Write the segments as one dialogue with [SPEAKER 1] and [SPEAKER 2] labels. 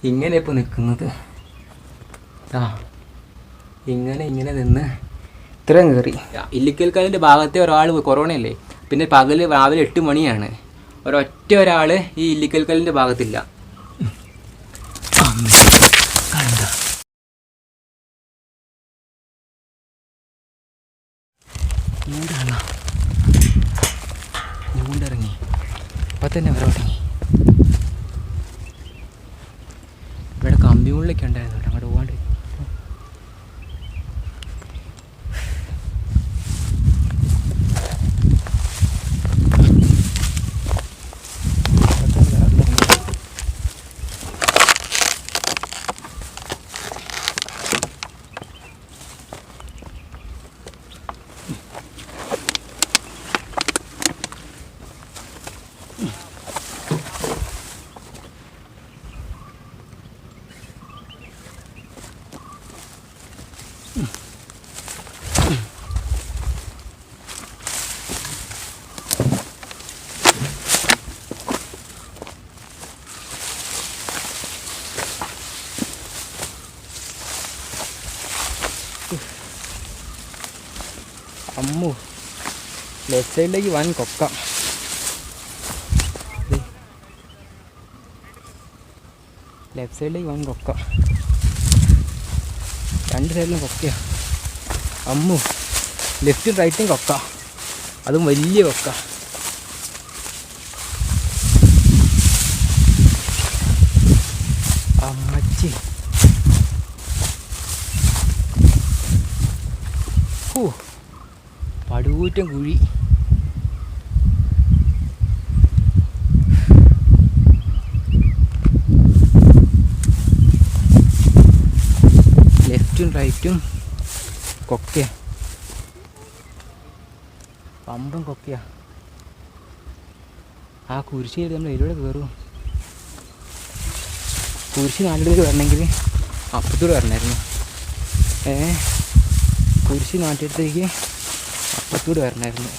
[SPEAKER 1] ഇങ്ങനെ ഇപ്പോൾ നിൽക്കുന്നത്. ആ ഇങ്ങനെ നിന്ന് ഇത്രയും കയറി. ഇല്ലിക്കൽക്കാലിൻ്റെ ഭാഗത്തെ ഒരാൾ കൊറോണയല്ലേ, പിന്നെ പകൽ രാവിലെ 8 മണിയാണ്. ഒരാൾ ഈ ഇല്ലിക്കൽക്കാലിൻ്റെ ഭാഗത്തില്ല. ഇറങ്ങി അപ്പം തന്നെ വരെ തുടങ്ങി. ഇവിടെ കമ്പിമുള്ളിലൊക്കെ ഉണ്ടായിരുന്നു കേട്ടോ, അങ്ങോട്ട് പോകാണ്ട്. അമ്മു ലെഫ്റ്റ് സൈഡിലേക്ക് വൻ കൊക്ക. ലെഫ്റ്റ് സൈഡിലേക്ക് വൻ കൊക്ക, 2 സൈഡിലും കൊക്കയാ. അമ്മു ലെഫ്റ്റും റൈറ്റും കൊക്ക, അതും വലിയ കൊക്ക. അമ്മച്ചി പടുകൂറ്റം കുഴി. ലെഫ്റ്റും റൈറ്റും കൊക്കയാ, പമ്പും കൊക്കയാ. ആ കുരിശ് ചെയ്ത് നമ്മൾ ഇതിലൂടെ കയറും. കുരിശ് നാട്ടിലേക്ക് വരണമെങ്കിൽ അപ്പുറത്തൂടെ വരണമായിരുന്നു. കുരിശ് നാട്ടിലത്തേക്ക് അപ്പുറത്തൂടെ വരണമായിരുന്നു.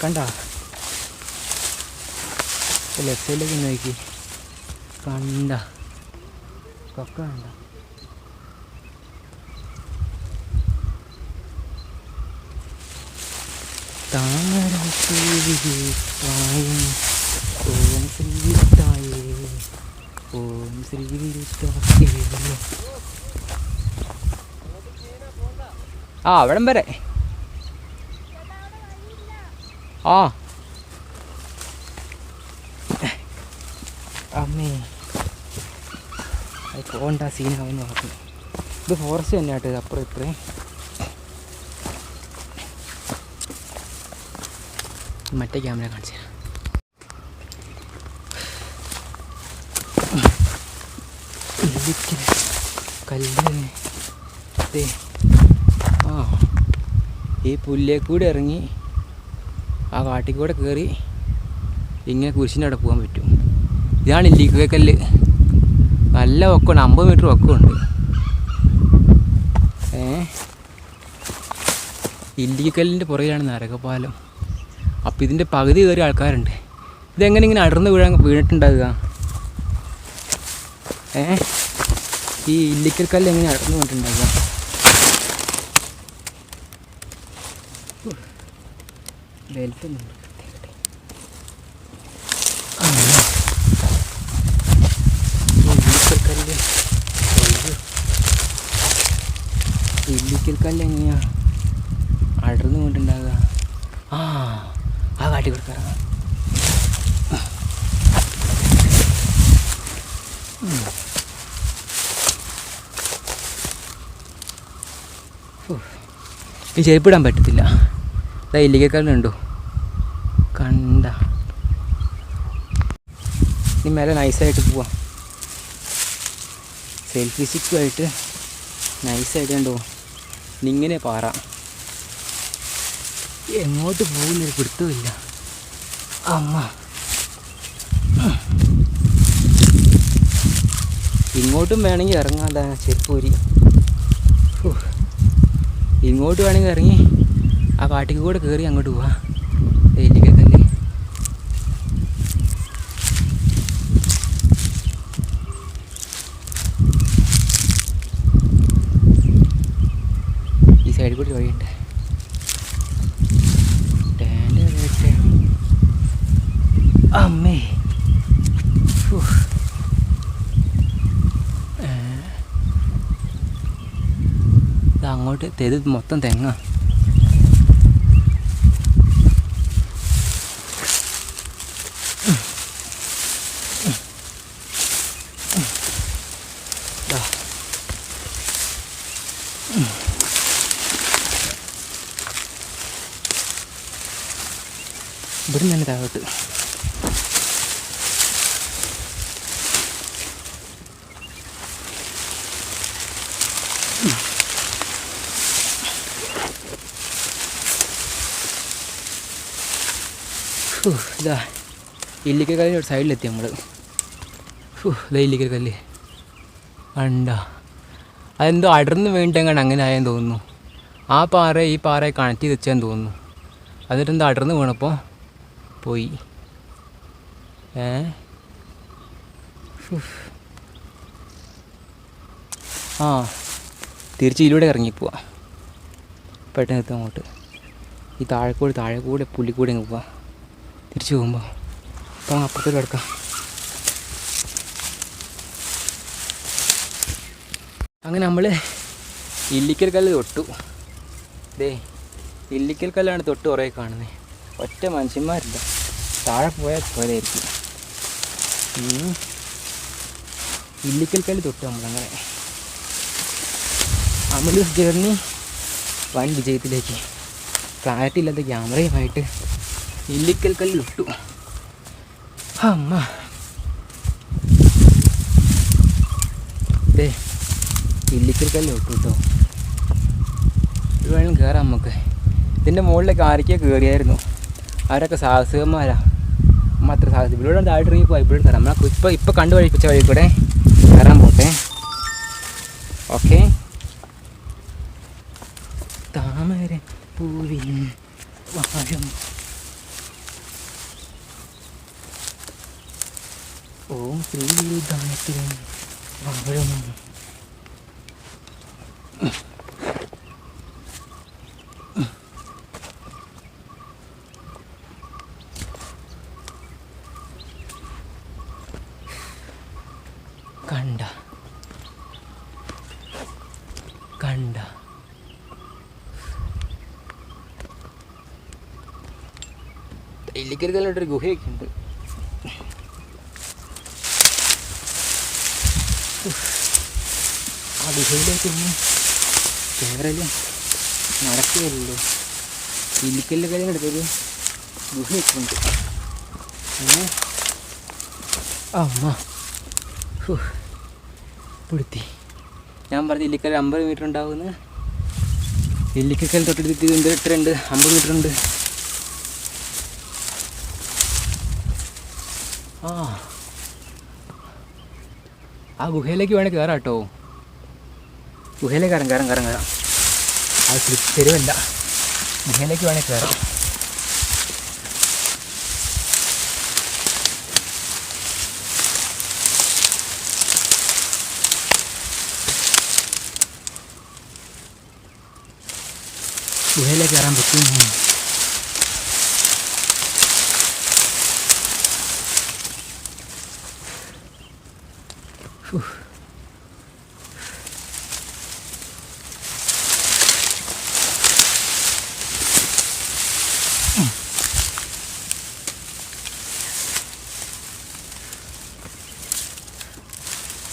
[SPEAKER 1] കണ്ട ലെഫ്റ്റ് സൈഡിലേക്ക് നോക്കി, കണ്ട കൊക്ക കണ്ട. ഓം ശ്രീ ഓം ശ്രീ. ആ അവിടം വരെ. ആ അമ്മേ അത് പോകണ്ട, സീനാവെന്ന് പറഞ്ഞു. ഇത് ഫോറസ്റ്റ് തന്നെയാട്ടോ, ഇത് അപ്പുറം ഇപ്പുറേ. മറ്റേ ക്യാമറ കാണിച്ചു തരാം. കല്ല്. ആ ഈ പുല്ലേക്കൂടെ ഇറങ്ങി ആ കാട്ടിക്കൂടെ കയറി ഇങ്ങനെ കുരിശിൻ്റെ അവിടെ പോകാൻ പറ്റും. ഇതാണ് ഇല്ലിക്കൽക്കല്ല്. നല്ല വക്കമുണ്ട്, 50 മീറ്റർ വക്കമുണ്ട്. ഇല്ലിക്കല്ലിൻ്റെ പുറകിലാണ് നരകപ്പാലം. അപ്പം ഇതിൻ്റെ പകുതി കയറിയ ആൾക്കാരുണ്ട്. ഇതെങ്ങനെ ഇങ്ങനെ അടർന്ന് വീണിട്ടുണ്ടാകുക? ഈ ഇല്ലിക്കൽക്കല്ല് എങ്ങനെ അടർന്ന് വീണിട്ടുണ്ടാകുക? ബെൽറ്റ് ഇല്ലിക്കൽക്കല്ല് എങ്ങനെയാ അടർന്ന് വീണിട്ടുണ്ടാകുക? ആ കാട്ടി കൊടുക്കാറാ. ഈ ചെരുപ്പിടാൻ പറ്റത്തില്ല. അതാ ഇല്ലിക്കൽക്കല്ലുണ്ടോ കണ്ട. ഇനി മേലെ നൈസായിട്ട് പോവാം. സെൽഫി സ്റ്റിക്കുമായിട്ട് നൈസായിട്ട് കണ്ടോ. ഇങ്ങനെ പാറ എങ്ങോട്ട് പോകുന്നൊരു പിടുത്തമില്ല. അമ്മ ഇങ്ങോട്ടും വേണമെങ്കിൽ ഇറങ്ങാൻ ചെരുപ്പൂരി. ഇങ്ങോട്ട് വേണമെങ്കിൽ ഇറങ്ങി ആ കാട്ടിക്ക് കൂടെ കയറി അങ്ങോട്ട് പോവാം. ഇല്ലിക്കക്കല്ല് ഈ സൈഡിൽ കൂടി വഴിയുണ്ട്. അമ്മേ അങ്ങോട്ട് ഇത് മൊത്തം തെങ്ങ. ഇവിടെ നിന്ന് താഴോട്ട് ഇതാ ഇല്ലിക്കൽ കല്ലിൻ്റെ ഒരു സൈഡിലെത്തി നമ്മൾ. ഇതാ ഇല്ലിക്കൽ കല്ല് കണ്ട. അതെന്തോ അടർന്ന് വീണ്ടെങ്ങാണ്ട് അങ്ങനെ ആയെന്ന് തോന്നുന്നു. ആ പാറ ഈ പാറയെ കണക്ട് ചെയ്ത് വെച്ചാന്ന് തോന്നുന്നു. എന്നിട്ടെന്തോ അടർന്ന് വീണപ്പോൾ പോയി. ആ തിരിച്ച് ഇതിലൂടെ ഇറങ്ങിപ്പോവാ. പെട്ടെന്ന് എത്തും അങ്ങോട്ട്. ഈ താഴെ കൂടെ പുല്ലിക്കൂടെ അങ്ങ് പോവാം തിരിച്ചു പോകുമ്പോൾ. അപ്പം അപ്പുറത്തോട്ട് കിടക്കാം. അങ്ങനെ നമ്മൾ ഇല്ലിക്കൽ കല്ല് തൊട്ടു. ഇല്ലിക്കൽ കല്ലാണ് തൊട്ട് കുറേ കാണുന്നത്. ഒറ്റ മനുഷ്യന്മാരില്ല. താഴെ പോയാൽ പോലെയായിരിക്കും. ഇല്ലിക്കൽ കല്ല് തൊട്ട് നമ്മളങ്ങനെ അമലൂസ് ജേർണി വൻ വിജയത്തിലേക്ക്. ക്ലാരിറ്റി ഇല്ലാത്ത ക്യാമറയുമായിട്ട് ഇല്ലിക്കൽ കല്ല് തൊട്ടു. അമ്മ ഇല്ലിക്കൽ കല്ല് തൊട്ടു കേട്ടോ. ഇത് വേണം കയറാം നമുക്ക്. ഇതിൻ്റെ മുകളിലേക്ക് ആരൊക്കെയോ കയറിയായിരുന്നു. അവരൊക്കെ സാഹസികന്മാരാ. നമ്മൾ അത്ര സാഹസം ഇവിടെ താഴെ ഇറങ്ങി പോയി. ഇവിടെ കയറാം. നമ്മൾ ഇപ്പോൾ കണ്ടു പഠിപ്പിച്ച വഴി കൂടെ കയറാൻ പോട്ടെ. ഓക്കെ. താമര പൂവിൻ വാഴം ഓം ശ്രീദാനത്തിലും വാഴം. കണ്ട കണ്ട ഇല്ലിക്കൽ കല്ലിട്ടൊരു ഗുഹയൊക്കെ ഉണ്ട്. ആ ഗുഹയിലേക്കൊന്നും കയറലും നടക്കുകയല്ലോ. ഇല്ലിക്കൽ കല്ലിനടുത്തൊരു ഗുഹയൊക്കെ ഉണ്ട്. അമ്മ പിടുത്തി. ഞാൻ പറഞ്ഞ ഇല്ലിക്കൽ 50 മീറ്റർ ഉണ്ടാവുമെന്ന്. ഇല്ലിക്കൽ തൊട്ടടുത്ത് എത്രയുണ്ട്? 50 മീറ്റർ ഉണ്ട്. ആ ഗുഹയിലേക്ക് വേണേൽ കയറാം കേട്ടോ. ഗുഹയിലേക്ക് കയറാം. അത് തെരുവല്ല. ഗുഹയിലേക്ക് വേണേൽ കയറാം. ഗുഹയിലേക്ക് കയറാൻ പറ്റും.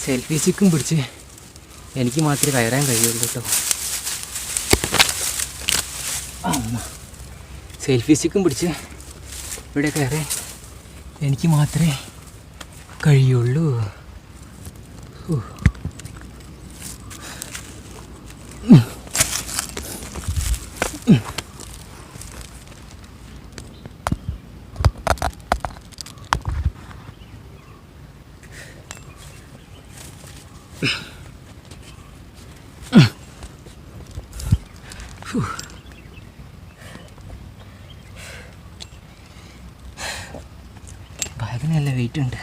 [SPEAKER 1] സെൽഫി സ്റ്റിക്കും പിടിച്ച് എനിക്ക് മാത്രമേ കയറാൻ കഴിയുള്ളൂ കേട്ടോ. സെൽഫി സ്റ്റിക്കും പിടിച്ച് ഇവിടെ കയറാൻ എനിക്ക് മാത്രമേ കഴിയുള്ളൂ. ബാഗിന് നല്ല വെയിറ്റ് ഉണ്ട്.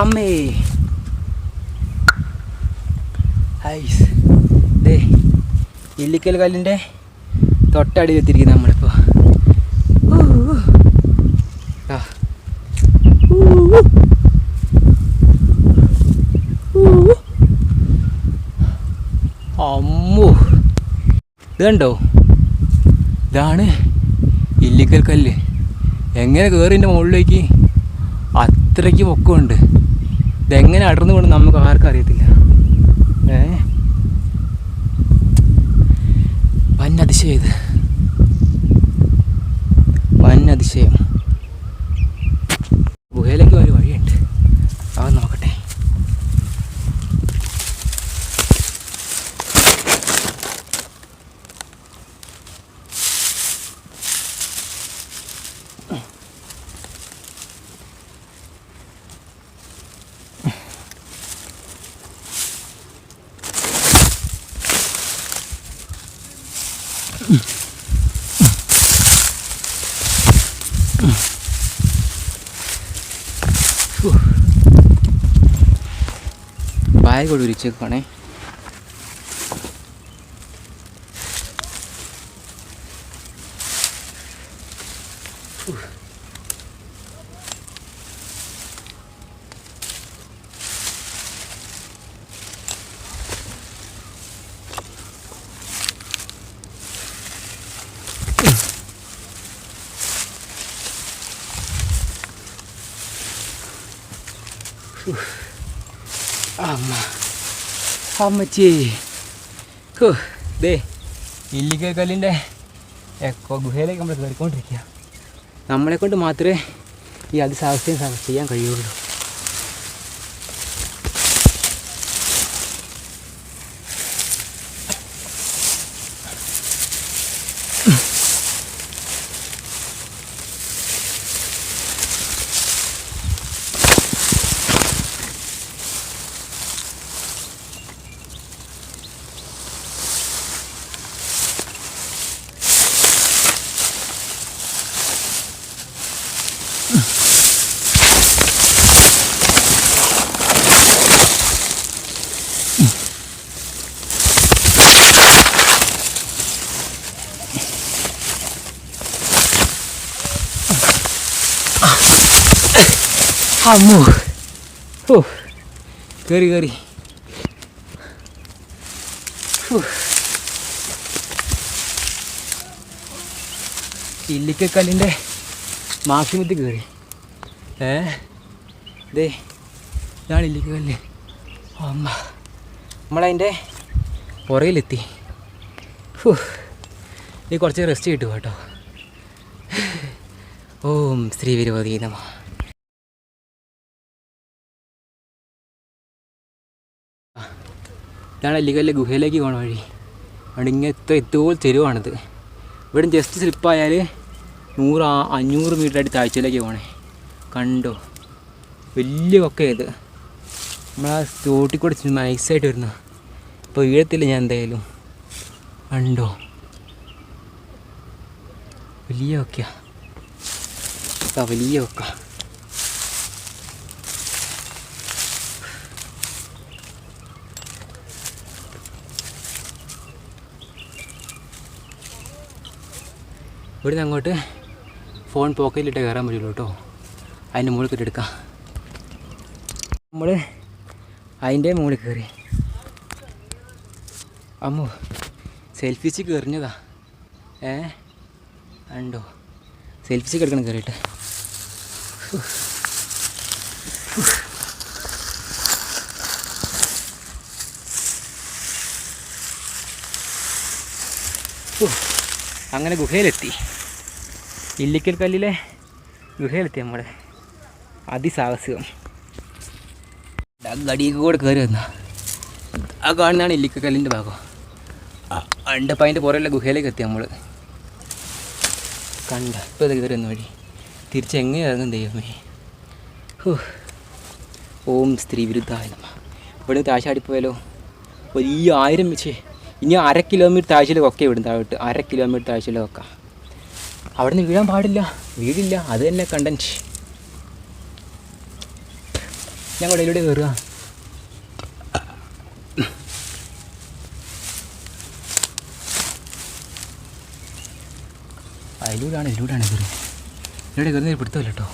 [SPEAKER 1] അമ്മേ ഐസ് ദേ ഇല്ലിക്കൽ കല്ലിൻ്റെ തൊട്ടടിയിൽ എത്തിയിരിക്കുന്നത് നമ്മളിപ്പോൾ. അമ്മോ ഇത് കണ്ടോ, ഇതാണ് ഇല്ലിക്കൽ കല്ല്. എങ്ങനെ കയറി എൻ്റെ മുകളിലേക്ക്? അത്രയ്ക്ക് പൊക്കമുണ്ട്. ഇതെങ്ങനെ അടർന്നു കൊണ്ട് നമുക്ക് ആർക്കും അറിയത്തില്ല. വൻ അതിശയം, ഇത് വൻ അതിശയം. ഗുഹയിലേക്ക് ഒരു വഴിയുണ്ട്, അത് നോക്കട്ടെ. ബാഗ് കൂടി വിരിച്ചേക്കാണേ. അമ്മച്ചി ദേ ഇല്ലിക്കൽ കല്ലിൻ്റെ ഗുഹയിലേക്ക് നമ്മൾ കയറിക്കൊണ്ടിരിക്കുക. നമ്മളെ കൊണ്ട് മാത്രമേ ഈ അതിസാഹസ്യം ചെയ്യാൻ കഴിയുള്ളൂ. അമ്മോ ഓ കയറി കയറി. ഇല്ലിക്കല്ലിൻ്റെ മാക്സിമത്തിൽ കയറി. ദേ ഇതാണ് ഇല്ലിക്കല്ല്. അമ്മ നമ്മളതിൻ്റെ പുറയിലെത്തി. ഇനി കുറച്ച് റെസ്റ്റ് കിട്ടും കേട്ടോ. ഓം ശ്രീ വിരോധി നമഃ. ഇതാണ് ഇല്ലിക്കല്ല് ഗുഹയിലേക്ക് പോകണ വഴി. അവിടെ ഇങ്ങനെ എത്തോളം തെരുവാണിത്. ഇവിടെ ജസ്റ്റ് സ്ലിപ്പായാൽ 100-500 മീറ്റർ ആയിട്ട് താഴ്ചയിലേക്ക് പോകണേ. കണ്ടോ, വലിയ കൊക്കയത്. നമ്മളാ തോട്ടിക്കൂടെ നൈസായിട്ട് വരുന്ന. ഇപ്പോൾ വീഴത്തില്ല ഞാൻ എന്തായാലും. കണ്ടോ, വലിയ കൊക്കയാ, വലിയ കൊക്ക. ഇവിടുന്ന് അങ്ങോട്ട് ഫോൺ പോക്കറ്റിലിട്ട് കയറാൻ പറ്റുള്ളൂ കേട്ടോ. അതിൻ്റെ മുകളിൽ കയറി എടുക്കാം. നമ്മൾ അതിൻ്റെ മുകളിൽ കയറി. അമ്മോ സെൽഫി സ്റ്റിക്ക് എറിഞ്ഞതാ. ഉണ്ടോ, സെൽഫി സ്റ്റിക്ക് എടുക്കണം കയറിയിട്ട്. അങ്ങനെ ഗുഹയിലെത്തി. ഇല്ലിക്കൽ കല്ലിലെ ഗുഹയിലെത്തി നമ്മൾ. അതിസാഹസികം. ഗടിയൊക്കെ കൂടെ കയറി വന്ന ആ കാണുന്നതാണ് ഇല്ലിക്കൽ കല്ലിൻ്റെ ഭാഗം. അണ്ടപ്പം അതിൻ്റെ പുറമുള്ള ഗുഹയിലേക്ക് എത്തി നമ്മൾ. കണ്ട ഇപ്പോൾ ഇത് കയറി വന്ന വഴി തിരിച്ചെങ്ങനെ ഇറങ്ങും ദൈവമേ. ഓം സ്ത്രീ വിരുദ്ധായ നമ. ഇവിടെ താഴ്ചാടിപ്പോയാലോ വലിയ 1000 വെച്ച് ഇനി 1/2 കിലോമീറ്റർ താഴ്ചയിലേക്കൊക്കെ ഇവിടും താഴോട്ട് 1/2 കിലോമീറ്റർ താഴ്ചയിലേക്കൊക്കെ. അവിടെ നിന്ന് വീഴാൻ പാടില്ല, വീടില്ല, അത് തന്നെ കണ്ടൻറ്റ്. ഞങ്ങളുടെ ഇതിലൂടെ കയറുക. ഇതിലൂടെയാണ് കയറി. ഇവിടെ കയറുന്നതിൽ പിടുത്തമില്ല കേട്ടോ.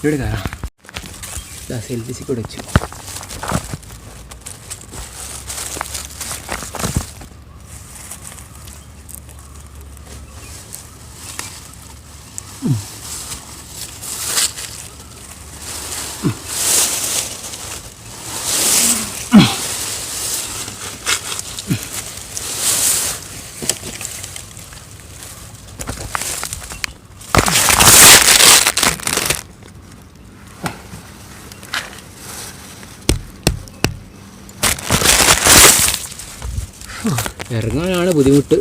[SPEAKER 1] ഇവിടെ കയറാം. സെൽഫിസിൽ കൂടെ വെച്ചു. ഇറങ്ങാനാണ് ബുദ്ധിമുട്ട്.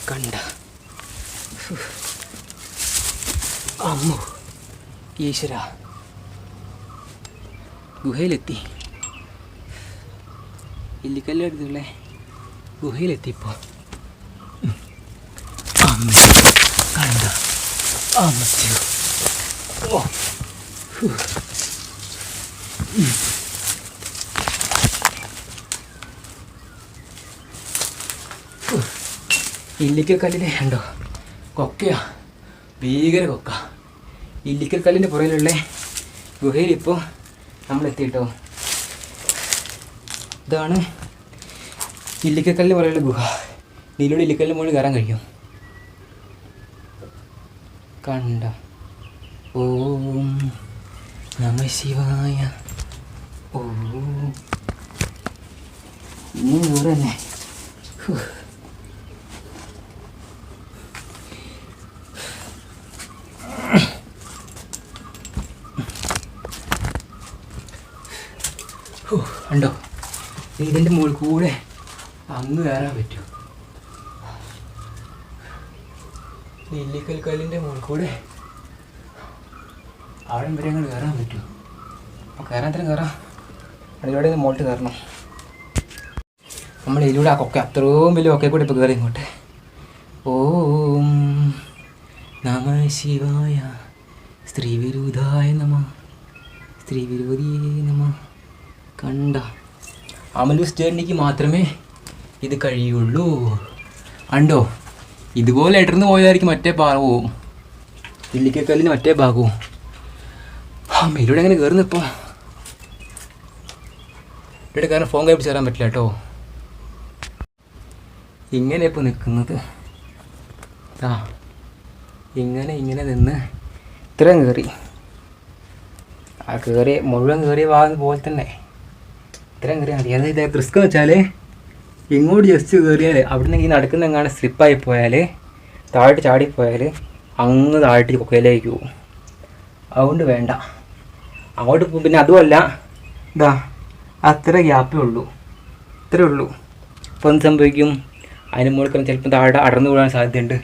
[SPEAKER 1] കണ്ട അമ്മോ ഈശ്വര, ഗുഹയിലെത്തി. ഇല്ലിക്കല്ലെടുത്തുള്ള ഗുഹയിലെത്തി ഇപ്പോൾ. അമ്മ കണ്ട അമ്മ. ഓ ഇല്ലിക്കൽ കല്ലിൻ്റെ ഉണ്ടോ കൊക്കയാ, ഭീകര കൊക്ക. ഇല്ലിക്കൽ കല്ലിൻ്റെ പുറകിലുള്ള ഗുഹയിൽ ഇപ്പോൾ നമ്മളെത്തിയിട്ടോ. ഇതാണ് ഇല്ലിക്കൽ കല്ലിന് പുറകിലുള്ള ഗുഹ. ഇതിലൂടെ ഇല്ലിക്കല്ലിന് മുകളിൽ കയറാൻ കഴിയും. കണ്ട ഓം നമ ശിവായ. ഓ ഇനി ദൂരം തന്നെ. ഉണ്ടോ ഇതിൻ്റെ മുകളിൽ കൂടെ അങ്ങ് കയറാൻ പറ്റും. ഇല്ലിക്കൽ കല്ലിൻ്റെ മുകളിൽ കൂടെ അവിടെ വരെ അങ്ങോട്ട് കയറാൻ പറ്റും. അപ്പോൾ കയറാൻ തന്നെ കയറാം. അതിലൂടെ മുകളിൽ കയറണം. നമ്മൾ ഇതിലൂടെ ആ കൊക്ക അത്രയും വലിയ കൊക്കയെ കൂടെ ഇപ്പോൾ കയറി ഇങ്ങോട്ട്. ഓം നമ ശിവായ. സ്ത്രീ വിരുദ്ധായ നമ. സ്ത്രീ വിരോധിയേ നമ. കണ്ട അമലൂസ് ജേർണിക്ക് മാത്രമേ ഇത് കഴിയുള്ളൂ. ഉണ്ടോ ഇതുപോലെ ഇടർന്ന് പോയതായിരിക്കും മറ്റേ ഭാഗവും, ഇല്ലിക്കല്ലിന് മറ്റേ ഭാഗവും. ഇതിലൂടെ എങ്ങനെ കയറുന്നിപ്പോൾ? ഇവിടെ കാരണം ഫോൺ കയറി ചേരാൻ പറ്റില്ല കേട്ടോ. ഇങ്ങനെ ഇപ്പോൾ നിൽക്കുന്നത് ഇങ്ങനെ നിന്ന് ഇത്രയും കയറി. ആ മുഴുവൻ കയറിയ ഭാഗം പോലെ തന്നെ ഇത്രയും കയറിയാൽ മതി. അതായത് റിസ്ക് എന്ന് വെച്ചാൽ ഇങ്ങോട്ട് ജസ്റ്റ് കയറിയാൽ അവിടെ നിന്ന് ഈ നടക്കുന്ന എങ്ങാണ്ട് സ്ലിപ്പായി പോയാൽ താഴോട്ട് ചാടിപ്പോയാൽ അങ്ങ് താഴോട്ട് കൊക്കയിലേക്ക് പോകും. അതുകൊണ്ട് വേണ്ട അങ്ങോട്ട് പോകും. പിന്നെ അതുമല്ല അത്ര ഗ്യാപ്പേ ഉള്ളൂ, ഇത്രേ ഉള്ളൂ. അപ്പോൾ എന്ത് സംഭവിക്കും? അതിന് മുകളിൽ ചിലപ്പോൾ താഴെ അടർന്നു കൂടാൻ സാധ്യതയുണ്ട്.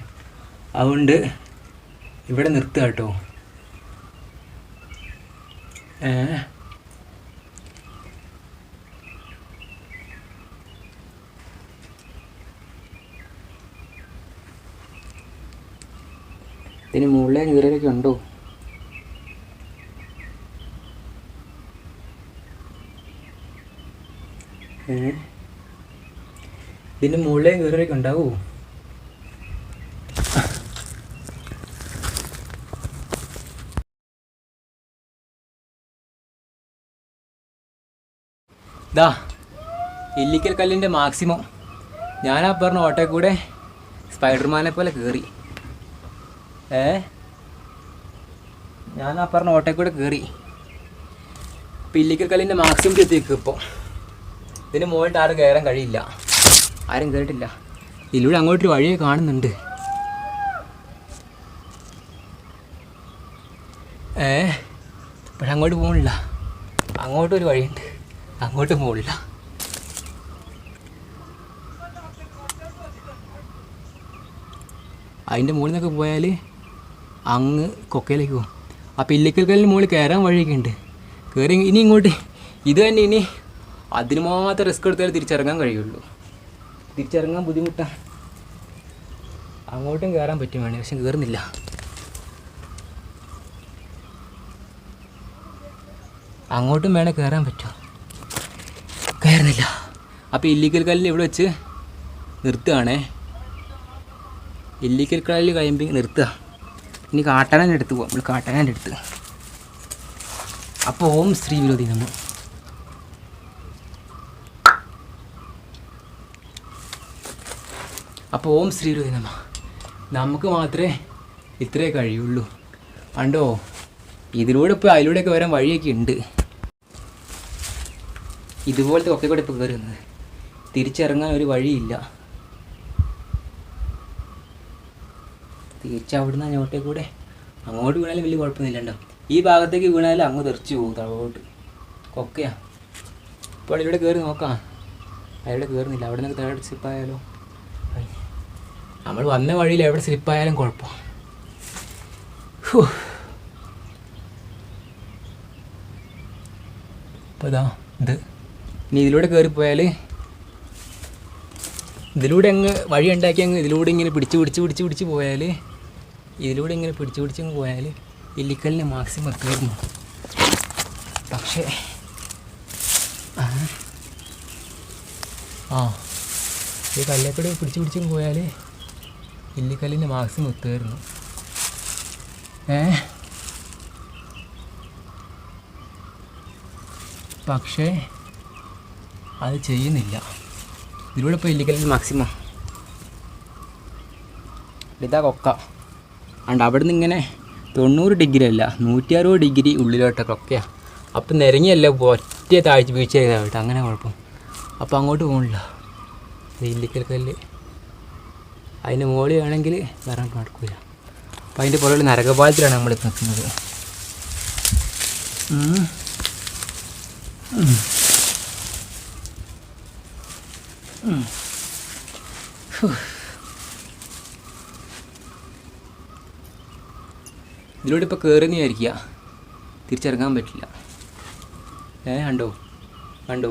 [SPEAKER 1] അതുകൊണ്ട് ഇവിടെ നിർത്തുക കേട്ടോ. ഇതിന് മുകളിലെ കീറലൊക്കെ ഉണ്ടോ? ഇതിൻ്റെ മുകളിലെ കീറലൊക്കെ ഉണ്ടാവോ? ഇല്ലിക്കൽ കല്ലിൻ്റെ മാക്സിമം ഞാൻ ആ പറഞ്ഞ ഓട്ടയിൽ കൂടെ സ്പൈഡർമാനെ പോലെ കയറി. ഞാൻ ആ പറഞ്ഞ ഓട്ടോയിൽ കൂടെ കയറി. ഇപ്പം ഇല്ലിക്കൽ കല്ലിൻ്റെ മാക്സിമം എത്തി നിൽക്കും. ഇപ്പോൾ ഇതിന് മുകളിൽ ആരും കയറാൻ കഴിയില്ല, ആരും കയറിയിട്ടില്ല. ഇതിലൂടെ അങ്ങോട്ടൊരു വഴിയെ കാണുന്നുണ്ട്. പക്ഷെ അങ്ങോട്ട് പോകണില്ല. അങ്ങോട്ടൊരു വഴിയുണ്ട്, അങ്ങോട്ട് പോകണില്ല. അതിൻ്റെ മുകളിൽ നിന്നൊക്കെ പോയാൽ അങ്ങ് കൊക്കയിലേക്ക് പോകും. അപ്പോൾ ഇല്ലിക്കൽ കല്ലിന് മുകളിൽ കയറാൻ വഴിയൊക്കെ ഉണ്ട്. കയറി ഇനി ഇങ്ങോട്ട് ഇത് തന്നെ ഇനി അതിന് മാത്രം റിസ്ക് എടുത്താൽ തിരിച്ചിറങ്ങാൻ കഴിയുള്ളൂ. തിരിച്ചിറങ്ങാൻ ബുദ്ധിമുട്ടാണ്. അങ്ങോട്ടും കയറാൻ പറ്റും വേണേ, പക്ഷെ കയറുന്നില്ല. അങ്ങോട്ടും വേണേൽ കയറാൻ പറ്റും, കയറുന്നില്ല. അപ്പോൾ ഇല്ലിക്കൽ കല്ലിൽ ഇവിടെ വെച്ച് നിർത്തുകയാണേ. ഇല്ലിക്കൽ കല്ലിൽ കഴിയുമ്പോൾ നിർത്തുക. ഇനി കാട്ടാനാൻ്റെ അടുത്ത് പോകാം. നമ്മൾ കാട്ടാനാൻ്റെ അടുത്ത്. അപ്പോൾ ഓം ശ്രീ വിരോധി നമ്മൾ ഓം ശ്രീ വിരോധി നമുക്ക് മാത്രമേ ഇത്രേ കഴിയുള്ളൂ. കണ്ടോ, ഇതിലൂടെ ഇപ്പോൾ അതിലൂടെയൊക്കെ വരാൻ വഴിയൊക്കെ ഉണ്ട്. ഇതുപോലത്തെ ഒക്കെ കൂടെ ഇപ്പോൾ കയറുന്നത്. തിരിച്ചിറങ്ങാൻ ഒരു വഴിയില്ല. തിരിച്ചവിടുന്ന് അങ്ങോട്ടേ കൂടെ അങ്ങോട്ട് വീണാലും വലിയ കുഴപ്പമൊന്നുമില്ലണ്ടോ. ഈ ഭാഗത്തേക്ക് വീണാലും അങ്ങ് തെറിച്ച് പോകും താഴോട്ട്. കൊക്കയാ. ഇപ്പോൾ അതിലൂടെ കയറി നോക്കാം. അതിലൂടെ കയറുന്നില്ല. അവിടെ നിന്നൊക്കെ താഴെ സ്ലിപ്പായാലോ. നമ്മൾ വന്ന വഴിയിൽ എവിടെ സ്ലിപ്പായാലും കുഴപ്പം. അപ്പോൾ ഇതാ ഇത്. ഇനി ഇതിലൂടെ കയറിപ്പോയാൽ ഇതിലൂടെ അങ്ങ് വഴി ഉണ്ടാക്കി അങ്ങ് ഇതിലൂടെ ഇങ്ങനെ പിടിച്ച് പോയാൽ ഇതിലൂടെ ഇങ്ങനെ പിടിച്ചങ്ങ് പോയാൽ ഇല്ലിക്കലിന് മാക്സിമം എത്തുമായിരുന്നു. പക്ഷേ ഈ കല്ലേക്കൂടെ പിടിച്ചങ്ങ് പോയാൽ ഇല്ലിക്കല്ലിന് മാക്സിമം എത്തുമായിരുന്നു. പക്ഷേ അത് ചെയ്യുന്നില്ല. ഇതിലൂടെ ഇപ്പോൾ ഇല്ലിക്കലിന് മാക്സിമം ഇതാ കൊക്ക. അണ്ട് അവിടെ നിന്ന് ഇങ്ങനെ 90 ഡിഗ്രി അല്ല 160 ഡിഗ്രി ഉള്ളിലോട്ടൊക്കെ ഒക്കെയാണ്. അപ്പം നിരങ്ങിയല്ല ഒറ്റ താഴ്ച വീഴ്ച ചെയ്തായിട്ട് അങ്ങനെ കുഴപ്പം. അപ്പോൾ അങ്ങോട്ട് പോകണില്ല. ഇല്ലിക്കൽ കല്ല് അതിൻ്റെ മുകളിൽ ആണെങ്കിൽ വരാൻ നടക്കില്ല. അപ്പം അതിൻ്റെ പുറകിൽ നരകപാലത്തിലാണ് നമ്മൾ നിൽക്കുന്നത്. ഇതിലൂടെ ഇപ്പോൾ കയറുന്ന വിചാരിക്കുക, തിരിച്ചിറങ്ങാൻ പറ്റില്ല. കണ്ടോ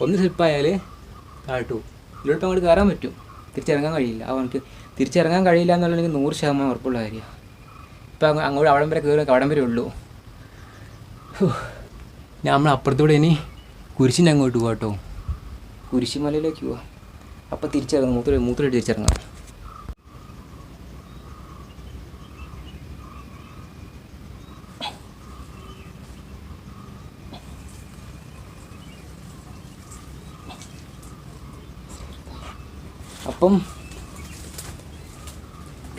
[SPEAKER 1] ഒന്ന് സ്ലിപ്പായാൽ താഴ്ത്തു. ഇതിലൂടെ ഇപ്പോൾ അങ്ങോട്ട് കയറാൻ പറ്റും, തിരിച്ചിറങ്ങാൻ കഴിയില്ല. അവർക്ക് തിരിച്ചിറങ്ങാൻ കഴിയില്ല എന്നുള്ളത് എനിക്ക് 100% ഉറപ്പുള്ള കാര്യമാണ്. ഇപ്പം അങ്ങോട്ട് അവിടം വരെ കയറി അവിടം വരെ ഉള്ളൂ. നമ്മൾ അപ്പുറത്തൂടെ ഇനി കുരിശിൻ്റെ അങ്ങോട്ട് പോകാം കേട്ടോ. കുരിശുമലയിലേക്ക് പോവാം. അപ്പം തിരിച്ചിറങ്ങും, മൂത്രമായിട്ട് തിരിച്ചിറങ്ങാം. അപ്പം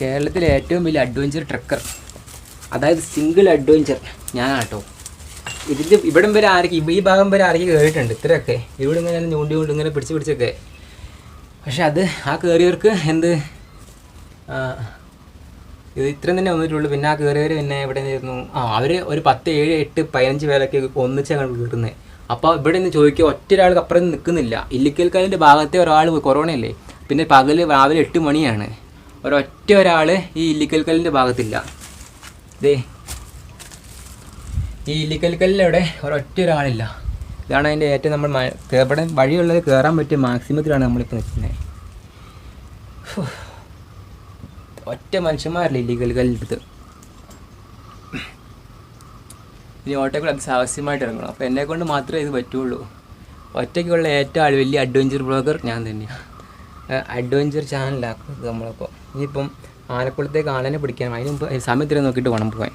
[SPEAKER 1] കേരളത്തിലെ ഏറ്റവും വലിയ അഡ്വഞ്ചർ ട്രക്കർ, അതായത് സിംഗിൾ അഡ്വഞ്ചർ ഞാനാട്ടോ. ഇതിൻ്റെ ഇവിടം വരെ ഈ ഭാഗം വരെ ആരെങ്കിലും കയറിയിട്ടുണ്ട്. ഇത്രയൊക്കെ ഇവിടെ ഇങ്ങനെ ഞൂണ്ടി ഇങ്ങനെ പിടിച്ചൊക്കെ. പക്ഷെ അത് ആ കയറിയവർക്ക് ഇത് ഇത്രയും തന്നെ വന്നിട്ടുള്ളൂ. പിന്നെ ആ കയറിയവർ പിന്നെ എവിടെ നിന്നായിരുന്നു? അവർ ഒരു 10, 7, 8, 15 പേരൊക്കെ ഒന്നിച്ചാണ് കയറുന്നത്. അപ്പോൾ ഇവിടെ നിന്ന് ചോദിക്കുക, ഒറ്റ ഒരാൾക്ക് അപ്പുറം നിൽക്കുന്നില്ല. ഇല്ലിക്കൽ കല്ലിൻ്റെ ഭാഗത്തെ ഒരാൾ കൊറോണയല്ലേ, പിന്നെ രാവിലെ 8 മണിയാണ്. ഒരൊറ്റ ഒരാൾ ഈ ഇല്ലിക്കൽ കല്ലിൻ്റെ ഭാഗത്തില്ല. ഈ ഇല്ലിക്കൽ കല്ലിലവിടെ ഒരൊറ്റ ഒരാളില്ല. ഇതാണ് അതിൻ്റെ ഏറ്റവും നമ്മൾ ഇവിടെ വഴിയുള്ളത് കയറാൻ പറ്റിയ മാക്സിമത്തിലാണ് നമ്മളിപ്പോൾ നിൽക്കുന്നത്. ഒറ്റ മനുഷ്യന്മാരല്ലേ ഇല്ലിക്കൽ കല്ലിൻ്റെ. ഇനി ഓട്ടോക്കൂടെ അത് സാഹസ്യമായിട്ട് ഇറങ്ങണം. അപ്പോൾ എന്നെക്കൊണ്ട് മാത്രമേ ഇത് പറ്റുള്ളൂ. ഒറ്റയ്ക്കുള്ള ഏറ്റവും വലിയ അഡ്വഞ്ചർ ബ്ലോഗർ ഞാൻ തന്നെയാണ്. അഡ്വഞ്ചർ ചാനലാക്കുന്നത് നമ്മളിപ്പോൾ. ഇനിയിപ്പം ആലപ്പുഴത്തേക്ക് ആളനെ പിടിക്കണം. അതിന് മുമ്പ് സമയത്തിന് നോക്കിയിട്ട് വേണം പോകാൻ.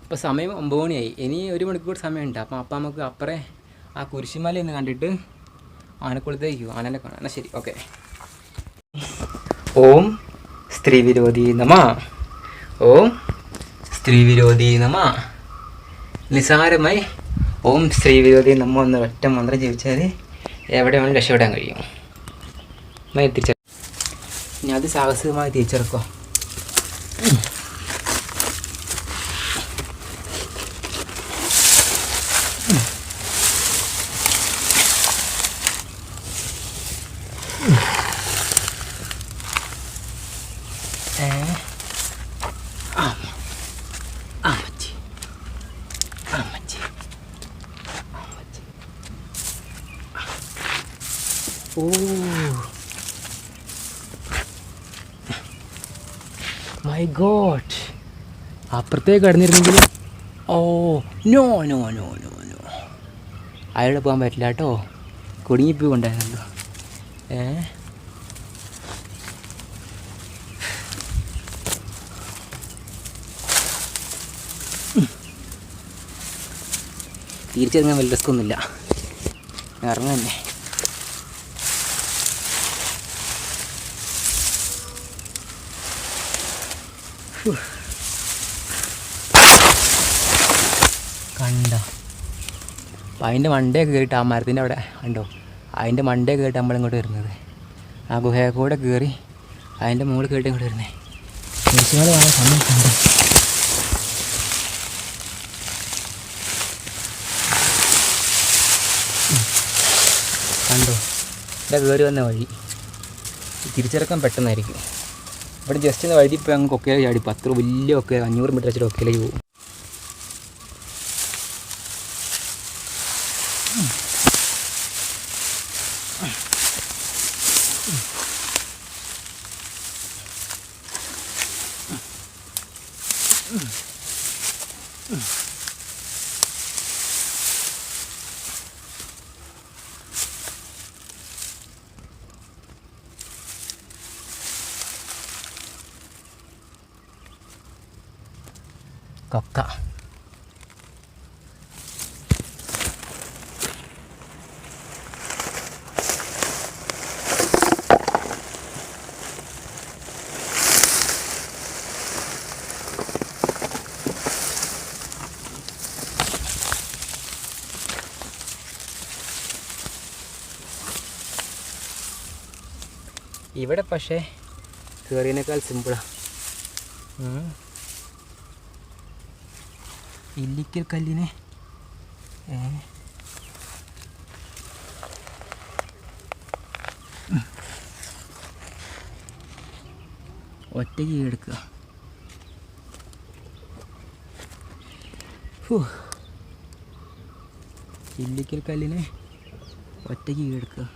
[SPEAKER 1] ഇപ്പോൾ സമയം 9 മണിയായി. ഇനി 1 മണിക്കൂർ സമയമുണ്ട്. അപ്പം നമുക്ക് അപ്പുറേ ആ കുരിശുമലയൊന്ന് കണ്ടിട്ട് ആനക്കുളത്തേക്ക് ആനനെ കാണാം. എന്നാൽ ശരി, ഓക്കെ. ഓം സ്ത്രീവിരോധി നമ. ഓം സ്ത്രീവിരോധി നമ. നിസാരമായി ഓം സ്ത്രീവിരോധി നമ എന്ന ഒറ്റ മന്ത്രം ജപിച്ചാൽ എവിടെ വേണമെങ്കിലും രക്ഷപ്പെടാൻ കഴിയും. തിരിച്ചറി ഇനി അത് സാഹസികമായി തിരിച്ചെടുക്കോ. മൈ ഗോഡ്, അപ്പുറത്തേക്ക് കടന്നിരുന്നെങ്കിൽ no no no no no അയാളെ പോകാൻ പറ്റില്ല കേട്ടോ. കുടുങ്ങിപ്പോയി കൊണ്ടായിരുന്നല്ലോ. തിരിച്ചിറങ്ങാൻ വലിയ റിസ്ക്കൊന്നുമില്ല, ഇറങ്ങാൻ തന്നെ. കണ്ടോ, അപ്പം അതിൻ്റെ മണ്ടയൊക്കെ കയറിയിട്ട് ആ മരത്തിൻ്റെ അവിടെ കണ്ടോ, അതിൻ്റെ മണ്ടയൊക്കെ കയറിയിട്ട് നമ്മളിങ്ങോട്ട് വരുന്നത്. ആ ഗുഹയെ കൂടെ കയറി അതിൻ്റെ മുകളിൽ കയറിയിട്ട് ഇങ്ങോട്ട് വരുന്നത്. മനുഷ്യങ്ങൾ കാണാൻ സമയം കണ്ടോ. കണ്ടോ ഇവിടെ കയറി വന്ന വഴി. തിരിച്ചിറക്കാൻ പെട്ടെന്നായിരിക്കും. ഇവിടെ ജസ്റ്റ് ഒന്ന് വഴി ഇപ്പോൾ അങ്ങ് കൊക്കയിലേക്ക് ചാടി. 10 വലിയ ഒക്കെ 500 മീറ്റർ വെച്ചിട്ട് കൊക്കയിലേക്ക് പോകും. കൊക്ക ഇവിടെ പക്ഷേ കയറിയതിനേക്കാൾ സിമ്പിളാണ്. ഇല്ലിക്കൽ കല്ലിനെ ഒറ്റയ്ക്ക് എടുക്കുക. ഇല്ലിക്കൽ കല്ലിനെ ഒറ്റയ്ക്ക് എടുക്കുക.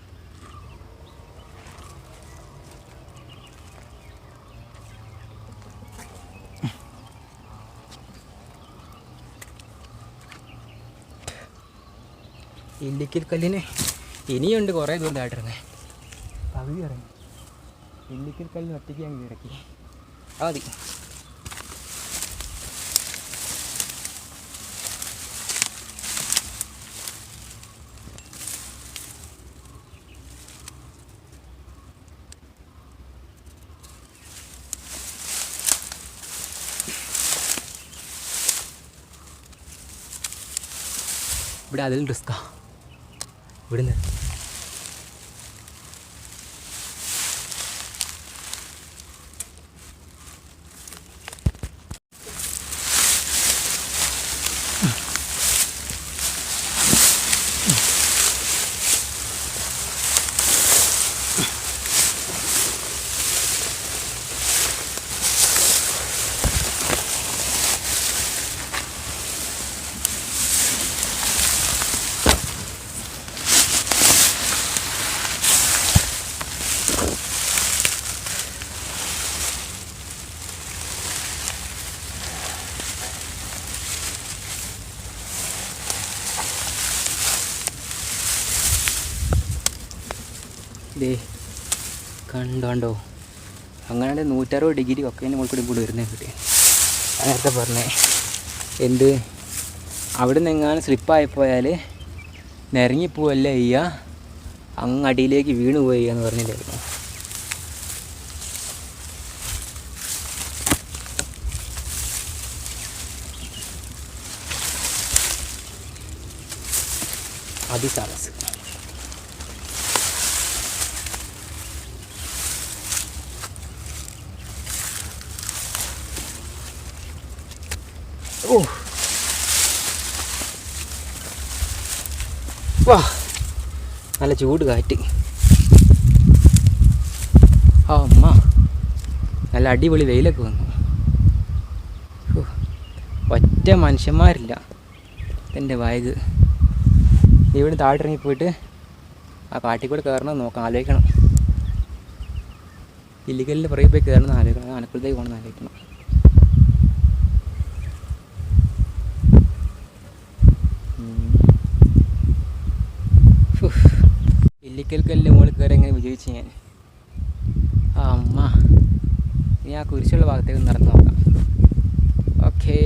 [SPEAKER 1] ഇല്ലിക്കൽ കല്ലിന് ഇനിയുണ്ട് കുറേ ദൂരം താട്ടിരുന്നേ. പകുതി ഇറങ്ങി. ഇല്ലിക്കൽ കല്ലിന് ഒറ്റയ്ക്ക് ഞാൻ കിടക്കി. മതി. ഇവിടെ അതിൽ റിസ്ക്കാ. ഇവിടുന്ന് ദേ കണ്ടോ അങ്ങനെ 160 ഡിഗ്രി ഒക്കെ മുകളിൽ കൂടി കൂടി വരുന്നേ കിട്ടി. നേരത്തെ പറഞ്ഞേ എന്ത് അവിടെ നിന്ന് എങ്ങാനും സ്ലിപ്പായിപ്പോയാൽ നിരങ്ങിപ്പോവല്ലേ ചെയ്യുക, അങ്ങ് അടിയിലേക്ക് വീണ് പോയി എന്ന് പറഞ്ഞില്ലായിരുന്നു. അതിസാഹസ്. ഓ വാ, നല്ല ചൂട് കാറ്റ്. ആ അമ്മ, നല്ല അടിപൊളി വെയിലൊക്കെ വന്നു. ഒറ്റ മനുഷ്യന്മാരില്ല. എൻ്റെ ബാഗ് ഇവിടെ താഴെ പോയിട്ട് ആ കാട്ടിൽ കൂടെ കയറണം നോക്കാം, ആലോചിക്കണം. ഇല്ലിക്കലിൻ്റെ പുറകെ പോയി കയറണം ആലോചിക്കണം, അനക്കുളത്തേക്ക് പോകണമെന്ന് ആലോചിക്കണം. ഇല്ലിക്കൽ കല്ലിൻ്റെ മുകളിൽ കയറി എങ്ങനെ വിജയിച്ച് ഞാൻ. ആ അമ്മ, ഇനി ആ കുരിശുള്ള ഭാഗത്തേക്ക് നടന്നു നോക്കാം. ഓക്കേ,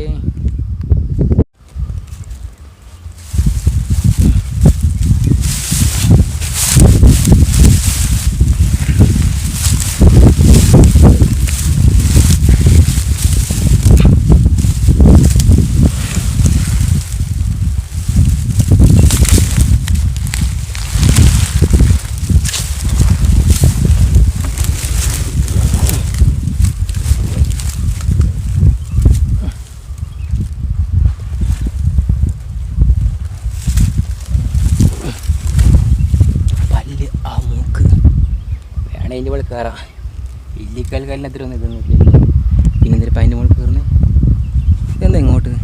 [SPEAKER 1] അതിൻ്റെ മുകളിൽ കയറാം. ഇല്ലിക്കൽ കല്ലിനത്ര ഒന്നും ഇതൊന്നുമില്ല. പിന്നെ എന്തിനാ അതിൻ്റെ മുകളിൽ കയറുന്നത്? ഇതെന്താ ഇങ്ങോട്ട്?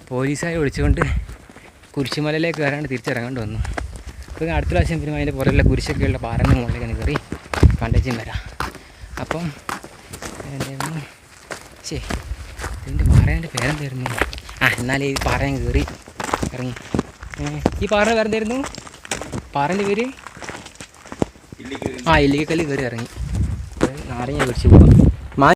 [SPEAKER 1] പോലീസുകാരെ വിളിച്ചുകൊണ്ട് കുരിശുമലയിലേക്ക് കയറാണ്ട് തിരിച്ചിറങ്ങേണ്ടി വന്നു. അപ്പോൾ അടുത്ത പ്രാവശ്യം പിന്നെ അതിൻ്റെ പുറകിലുള്ള കുരിശൊക്കെയുള്ള പാറൻ്റെ മുകളിലേക്ക് കയറി കണ്ടേച്ചും വരാം. അപ്പം ഇതിൻ്റെ പാറേൻ്റെ പേരെന്തായിരുന്നു? എന്നാലേ ഈ പാറ ഞാൻ കയറി ഇറങ്ങി. ഈ പാറ പേരെന്തായിരുന്നു? പാറേൻ്റെ പേര് ഇല്ലിക്കൽ കല്ല്. കയറി ഇറങ്ങി നാരങ്ങ പിടിച്ച് പോകാം.